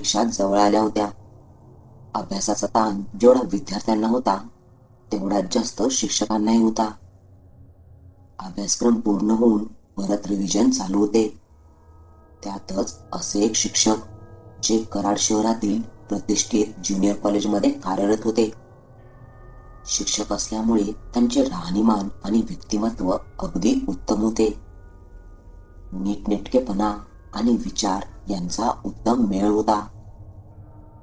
परीक्षा जवळ आल्या होत्या. अभ्यासाचा ताण जेवढा विद्यार्थ्यांना होता तेवढाच जास्त शिक्षकांनाही होता. अभ्यासक्रम पूर्ण होऊन परत रिव्हिजन चालू होते. त्यातच असे एक शिक्षक जे कराड शहरातील प्रतिष्ठित ज्युनियर कॉलेजमध्ये कार्यरत होते. शिक्षक असल्यामुळे त्यांचे राहणीमान आणि व्यक्तिमत्व अगदी उत्तम होते. नीटनेटकेपणा आणि विचार यांचा उत्तम मेळ होता.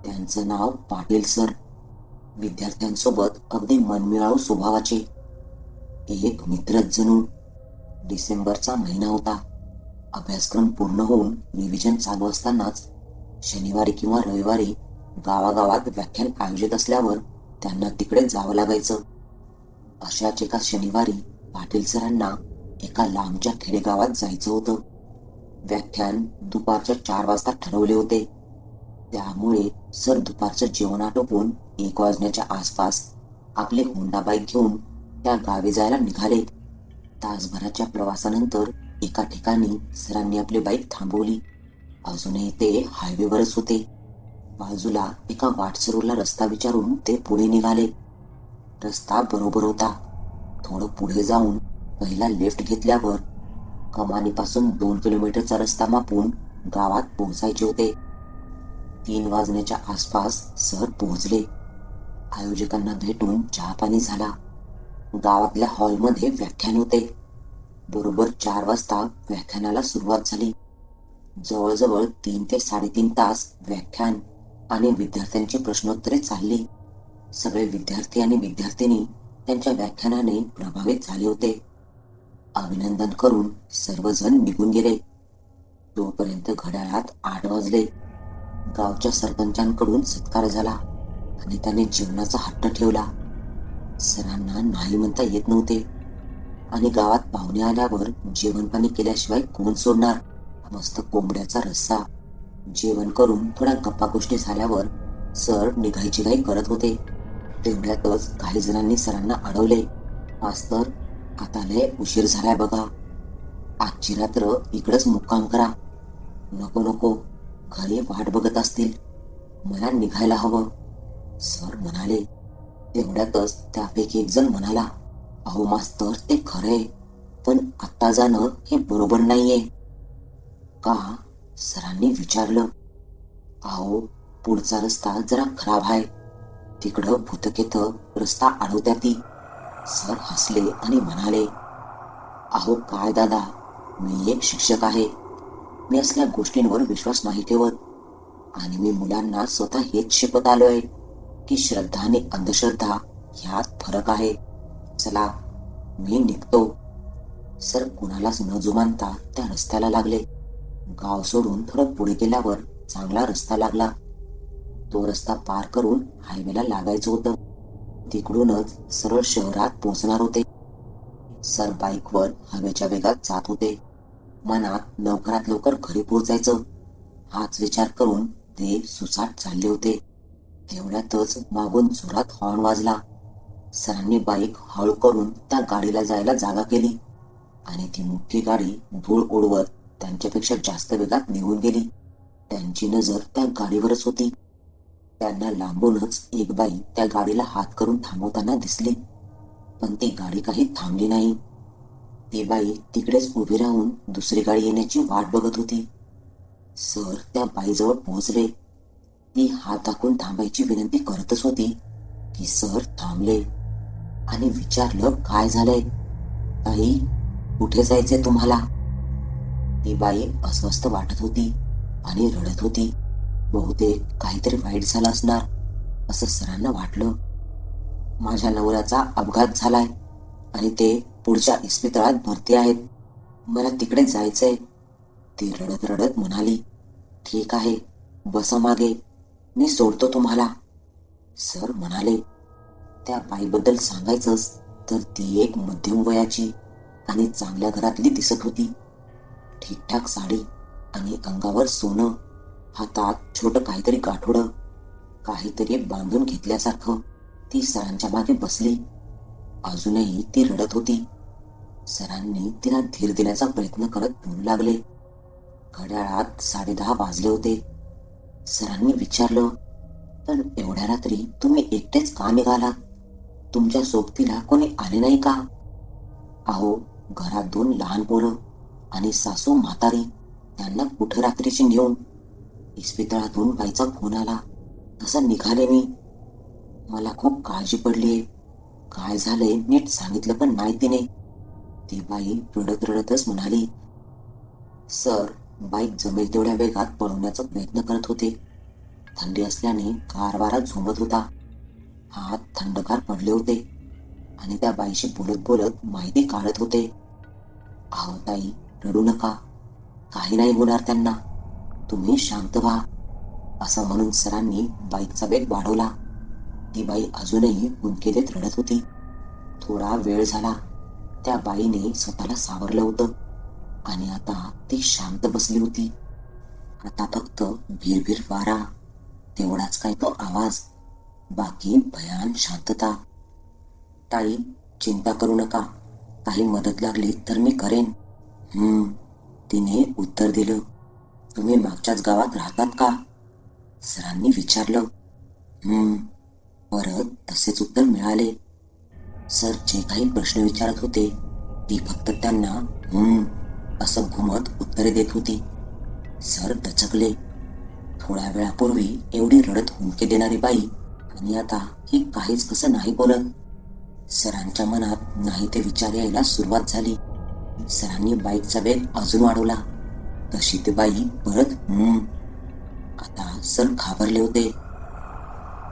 त्यांचं नाव पाटील सर. विद्यार्थ्यांसोबत अगदी मनमिळावू स्वभावाचे. एक मित्रच जणू. डिसेंबरचा महिना होता. अभ्यासक्रम पूर्ण होऊन रिव्हिजन चालू असतानाच शनिवारी किंवा रविवारी गावागावात व्याख्यान आयोजित असल्यावर त्यांना तिकडे जावं लागायचं. अशाच एका शनिवारी पाटील सरांना एका लांबच्या खेडेगावात जायचं होतं. व्याख्यान दुपारच्या 4 वाजता ठरवले होते. त्यामुळे सर दुपारचं जेवण आटोपून 1 वाजण्याच्या आसपास आपले होंडा बाईक घेऊन त्या गावी जायला निघाले. तासभराच्या प्रवासानंतर एका ठिकाणी सरांनी आपली बाईक थांबवली. अजूनही ते हायवेवरच होते. बाजूला एका वाटसरूला रस्ता विचारून ते पुढे निघाले. रस्ता बरोबर होता. थोडं पुढे जाऊन पहिला लेफ्ट घेतल्यावर कमानीपासून 2 किलोमीटरचा रस्ता मापून गावात पोहोचायचे होते. 3 वाजण्याच्या आसपास सर पोहोचले. आयोजकांना भेटून चहा पाणी झाला. गावातल्या हॉलमध्ये व्याख्यान होते. बरोबर 4 वाजता व्याख्यानाला सुरुवात झाली. जवळजवळ 3 ते 3.5 तास व्याख्यान आणि विद्यार्थ्यांची प्रश्नोत्तरे चालली. सगळे विद्यार्थी आणि विद्यार्थिनी त्यांच्या व्याख्यानाने प्रभावित झाले होते. अभिनंदन करून सर्वजण निघून गेले. तोपर्यंत घड्याळात 8 वाजले. गावच्या सरपंचांकडून सत्कार झाला आणि त्याने जेवणाचा हट्ट ठेवला. सरांना नाही म्हणता येत नव्हते आणि गावात पाहुणे आल्यावर जेवण पाणी केल्याशिवाय कोण सोडणार. मस्त कोंबड्याचा रस्सा. जेवण करून थोड्या गप्पा गोष्टी झाल्यावर सर निघायची घाई करत होते. तेवढ्यातच काही जणांनी सरांना अडवले. मास्तर, आता लय उशीर झालाय बघा. आजची रात्र इकडंच मुक्काम करा. नको नको, घरी वाट बघत असतील. मला निघायला हवं, सर म्हणाले. तेवढ्यातच त्यापैकी एक जण म्हणाला, अहो मास्तर, ते खरंय, पण आत्ता जाणं हे बरोबर नाहीये. का? सरांनी विचारलं. अहो, पुढचा रस्ता जरा खराब आहे. तिकडं भूतकेतं रस्ता अडवत्या ती. सर हसले आणि म्हणाले, अहो काय दादा, मी एक शिक्षक आहे. मी असल्या गोष्टींवर विश्वास नाही ठेवत आणि मी मुलांना स्वतः हेच शिकवत आलोय की श्रद्धा आणि अंधश्रद्धा ह्यात फरक आहे. चला, मी निघतो. सर कुणालाच न जुमानता त्या रस्त्याला लागले. गाव सोडून थोडं पुढे गेल्यावर चांगला रस्ता लागला. तो रस्ता पार करून हायवेला लागायचं होतं. तिकडूनच सरळ शहरात पोहोचणार होते. सर बाईकवर हवेच्या वेगात जात होते. मनात लवकरात लवकर घरी पोहोचायचं हाच विचार करून ते सुसाट चालले होते. तेवढ्यातच मागून जोरात हॉर्न वाजला. सरांनी बाईक हळू करून त्या गाडीला जायला जागा केली आणि ती मोठी गाडी धूळ उडवत त्यांच्यापेक्षा जास्त वेगात निघून गेली. त्यांची नजर त्या गाडीवरच होती. त्यांना लांबूनच एक बाई त्या गाडीला हात करून थांबवताना दिसली, पण ती गाडी काही थांबली नाही. ती बाई तिकडेच उभी राहून दुसरी गाडी येण्याची वाट बघत होती. सर त्या बाईजवळ पोहोचले. ती हात दाखवून थांबायची विनंती करतच होती की सर थांबले आणि विचारलं, काय झालंय ताई, कुठे जायचंय तुम्हाला? ती बाई अस्वस्थ वाटत होती आणि रडत होती. बहुतेक काहीतरी वाईट झालं असणार असं सरांना वाटलं. माझ्या नवऱ्याचा अपघात झालाय आणि ते पुढच्या इस्पितळात भरती आहेत. मला तिकडे जायचंय, ती रडत रडत म्हणाली. ठीक आहे, बसा मागे, मी सोडतो तुम्हाला, सर म्हणाले. त्या बाईबद्दल सांगायचंच तर ती एक मध्यम वयाची आणि चांगल्या घरातली दिसत होती. ठीकठाक साडी आणि अंगावर सोनं, हातात छोटं काहीतरी गाठोडं, काहीतरी बांधून घेतल्यासारखं ती सरांच्या मागे बसली. अजूनही ती रडत होती. सरांनी तिला धीर देण्याचा प्रयत्न करत बोलू लागले. घड्याळात 10:30 वाजले होते. सरांनी विचारलं, पण एवढ्या रात्री तुम्ही एकटेच का निघालात? तुमच्या सोबतीला कोणी आले नाही का? अहो, घरात 2 लहान पोरं आणि सासू म्हातारी, त्यांना कुठं रात्रीची नेऊन? इस्पितळातून बाईचा फोन आला, तसं निघाले मी. मला खूप काळजी पडलीये. काय झालंय नीट सांगितलं पण नाही तिने. ती बाई रडत रडतच म्हणाली, सर, बाईक जमेल तेवढ्या वेगात पळवण्याचा प्रयत्न करत होते. थंडी असल्याने गारवारा झोंबत होता. हात थंडगार पडले होते आणि त्या बाईशी बोलत बोलत माहिती काढत होते. अहो ताई, रडू नका, काही नाही होणार त्यांना, तुम्ही शांत व्हा, असं म्हणून सरांनी बाईकचा वेग वाढवला. ती बाई अजूनही हुंदके देत रडत होती. थोडा वेळ झाला. त्या बाईने स्वतःला सावरलं होतं आणि आता ती शांत बसली होती. आता फक्त भिरभिर वारा, तेवढाच काय तो आवाज, बाकी भयान शांतता. ताई, चिंता करू नका, काही मदत लागली तर मी करेन. तिने उत्तर दिलं. तुम्ही मागच्याच गावात राहतात का? सरांनी विचारलं. परत तसेच उत्तर मिळाले. सर जे काही प्रश्न विचारत होते ती फक्त त्यांना असं घुमत उत्तरे देत होती. सर दचकले. थोड्या वेळापूर्वी एवढी रडत हुंदके देणारी बाई आणि आता ही काहीच कसं नाही बोलत. सरांच्या मनात नाही ते विचार यायला सुरुवात झाली. सरांनी बाईकचा वेग अजून वाढवला. तशी ती बाई परत आता सर घाबरले होते.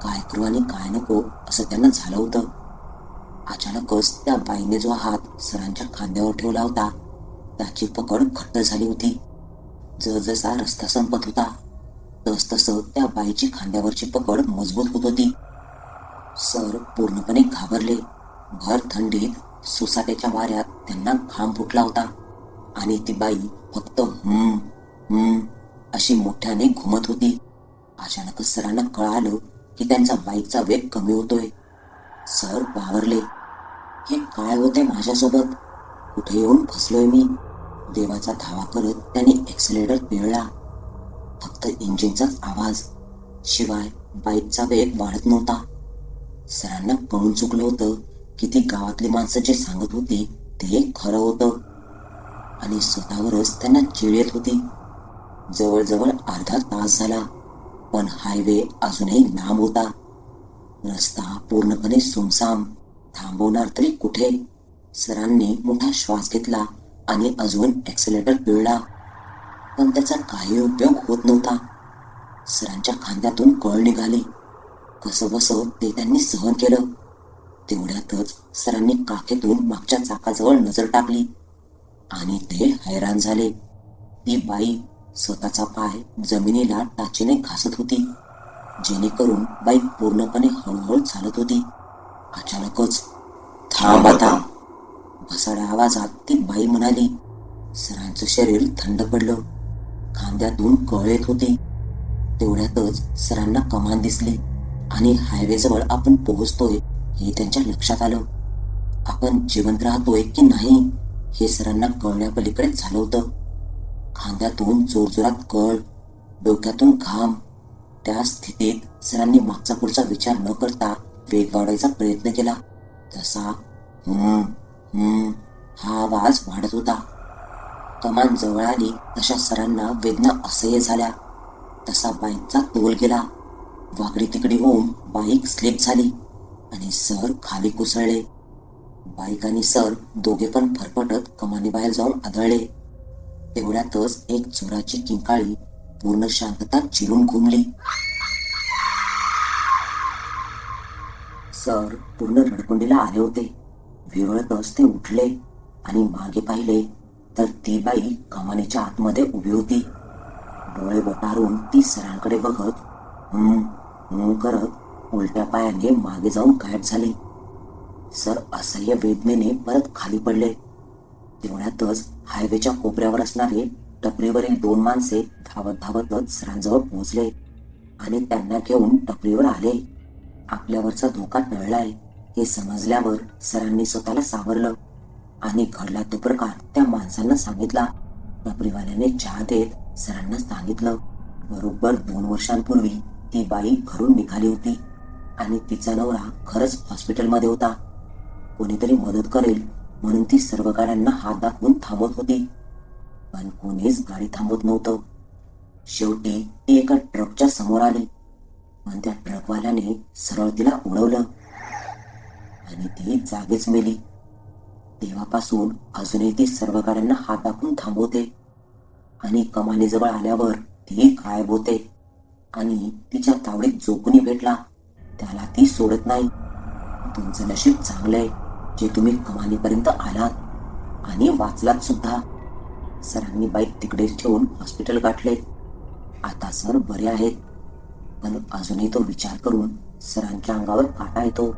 काय करू आणि काय नको असं त्यांना झालं होतं. अचानकच त्या बाईने जो हात सरांच्या खांद्यावर ठेवला होता त्याची पकड घट्ट झाली होती. जसजसा रस्ता संपत होता तसतसं त्या बाईची खांद्यावरची पकड मजबूत होत होती. सर पूर्णपणे घाबरले. भर थंडीत सुसाट्याच्या वाऱ्यात त्यांना घाम फुटला होता आणि ती बाई फक्त अशी मोठ्याने घुमत होती. अचानकच सरांना कळालं की त्यांचा बाईकचा वेग कमी होतोय. सर बावरले. हे काय होते माझ्यासोबत? कुठे येऊन फसलोय मी? देवाचा धावा करत त्यांनी एक्सेलेटर पिळला. फक्त इंजिनचाच आवाज, शिवाय बाईकचा वेग वाढत नव्हता. सरांना कळून चुकलं होतं की ती गावातली माणसं जे सांगत होती ते खरं होतं आणि स्वतःवरच त्यांना चिड येत होती. जवळजवळ अर्धा तास झाला, पण हायवे अजूनही लांब होता. रस्ता पूर्णपणे सुमसाम. थांबवणार तरी कुठे? सरांनी मोठा श्वास घेतला आणि अजून एक्सेलेटर पिळला, पण त्याचा काही उपयोग होत नव्हता. सरांच्या खांद्यातून कळ निघाली. कसं बसं ते त्यांनी सहन केलं. तेवढ्यातच सरांनी काखेतून मागच्या चाकाजवळ नजर टाकली आणि ते हैराण झाले. ती बाई स्वतःचा पाय जमिनीला टाचीने घासत होती, जेणेकरून बाईक पूर्णपणे हळूहळू चालत होती. अचानकच, थांब आता, भसाड्या आवाजात ती बाई म्हणाली. सरांचं शरीर थंड पडलं. खांद्यातून कळ येत होती. तेवढ्यातच सरांना कमान दिसली आणि हायवेजवळ आपण पोहोचतोय हे त्यांच्या लक्षात आलं. आपण जिवंत राहतोय की नाही हे सरांना कळण्यापलीकडेच झालं होतं. खांद्यातून जोरजोरात कळ, डोक्यातून घाम. त्या स्थितीत सरांनी मागचा पुढचा विचार न करता वेग वाढवायचा प्रयत्न केला. तसा हा आवाज वाढत होता. कमान जवळ आली तशा सरांना वेदना असह्य झाल्या. तसा बाईकचा तोल गेला. वाकडी तिकडी होऊन बाईक स्लिप झाली आणि सर खाली कोसळले. बाईक आणि सर दोघे पण फरफटत कमानीबाहेर जाऊन आदळले. तेवढ्यातच एक जोराची किंकाळी पूर्ण शांतता चिरून घुमली. सर पूर्ण रडकुंडीला आले होते. विरळतच ते उठले आणि मागे पाहिले तर ती बाई कमानीच्या आतमध्ये उभी होती. डोळे वटारून ती सरांकडे बघत करत उलट्या पायाने मागे जाऊन गायब झाली. सर असह्य वेदनेने परत खाली पडले. तेवढ्यातच हायवेच्या कोपऱ्यावर असणारे टपरीवरील 2 माणसे धावत धावतच सरांजवळ पोहोचले आणि त्यांना घेऊन टपरीवर आले. आपल्यावरचा धोका टळलाय हे समजल्यावर सरांनी स्वतःला सावरलं आणि घडला तो प्रकार त्या माणसांना सांगितला. टपरीवाल्याने चहा देत सरांना सांगितलं, बरोबर 2 वर्षांपूर्वी ती बाई घरून निघाली होती आणि तिचा नवरा खरंच हॉस्पिटलमध्ये होता. कोणीतरी मदत करेल म्हणून ती सर्व गाड्यांना हात दाखवून थांबवत होती, पण कोणीच गाडी थांबवत नव्हतं. शेवटी ती एका ट्रकच्या समोर आली, पण त्या ट्रकवाल्याने सरळ तिला उडवलं आणि ती जागीच मेली. तेव्हापासून अजूनही ती सर्व गाड्यांना हात दाखवून थांबवते आणि कमानीजवळ आल्यावर ती गायब होते आणि तिच्या तावडीत जो कोणी भेटला त्याला ती सोडत नाही. तुमचं नशीब चांगलंय जे तुम्ही कमानीपर्यंत आलात आणि वाचलात सुद्धा. सरांनी बाईक तिकडेच ठेवून हॉस्पिटल गाठले. आता सर बरे आहेत, पण अजूनही तो विचार करून सरांच्या अंगावर काटा येतो.